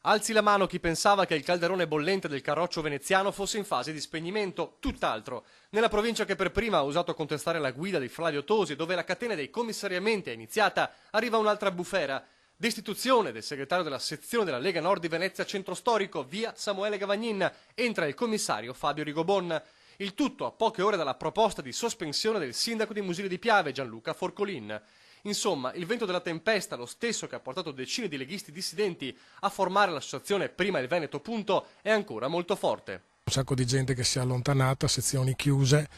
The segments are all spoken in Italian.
Alzi la mano chi pensava che il calderone bollente del Carroccio veneziano fosse in fase di spegnimento, tutt'altro. Nella provincia che per prima ha osato contestare la guida di Flavio Tosi, dove la catena dei commissariamenti è iniziata, arriva un'altra bufera. Destituzione del segretario della sezione della Lega Nord di Venezia Centro Storico, via Samuele Gavagnin, entra il commissario Fabio Rigobon. Il tutto a poche ore dalla proposta di sospensione del sindaco di Musile di Piave, Gianluca Forcolin. Insomma, il vento della tempesta, lo stesso che ha portato decine di leghisti dissidenti a formare l'associazione Prima il Veneto Punto, è ancora molto forte. Un sacco di gente che si è allontanata, sezioni chiuse,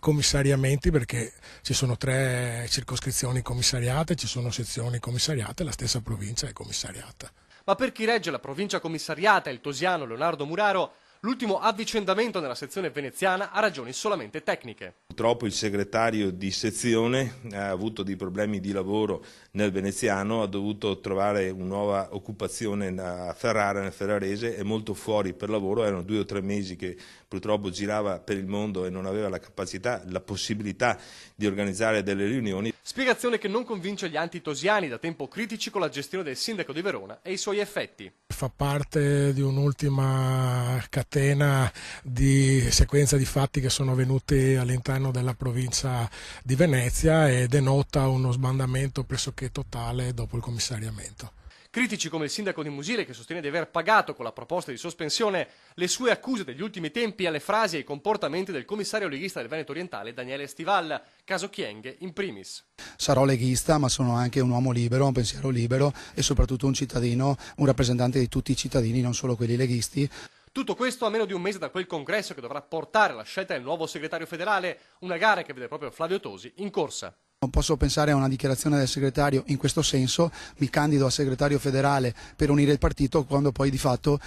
commissariamenti, perché ci sono 3 circoscrizioni commissariate, ci sono sezioni commissariate, la stessa provincia è commissariata. Ma per chi regge la provincia commissariata, il tosiano Leonardo Muraro, l'ultimo avvicendamento nella sezione veneziana ha ragioni solamente tecniche. Purtroppo il segretario di sezione ha avuto dei problemi di lavoro nel veneziano, ha dovuto trovare una nuova occupazione a Ferrara, nel ferrarese, è molto fuori per lavoro, erano 2 o 3 mesi che purtroppo girava per il mondo e non aveva la capacità, la possibilità di organizzare delle riunioni. Spiegazione che non convince gli antitosiani, da tempo critici con la gestione del sindaco di Verona e i suoi effetti. Fa parte di un'ultima catena di sequenza di fatti che sono avvenuti all'interno della provincia di Venezia e denota uno sbandamento pressoché totale dopo il commissariamento. Critici come il sindaco di Musile, che sostiene di aver pagato con la proposta di sospensione le sue accuse degli ultimi tempi alle frasi e ai comportamenti del commissario leghista del Veneto Orientale Daniele Estival, caso Chienghe in primis. Sarò leghista, ma sono anche un uomo libero, un pensiero libero e soprattutto un cittadino, un rappresentante di tutti i cittadini, non solo quelli leghisti. Tutto questo a meno di un mese da quel congresso che dovrà portare alla scelta del nuovo segretario federale, una gara che vede proprio Flavio Tosi in corsa. Non posso pensare a una dichiarazione del segretario in questo senso, mi candido a segretario federale per unire il partito, quando poi di fatto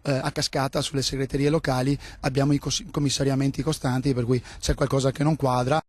a cascata sulle segreterie locali abbiamo i commissariamenti costanti, per cui c'è qualcosa che non quadra.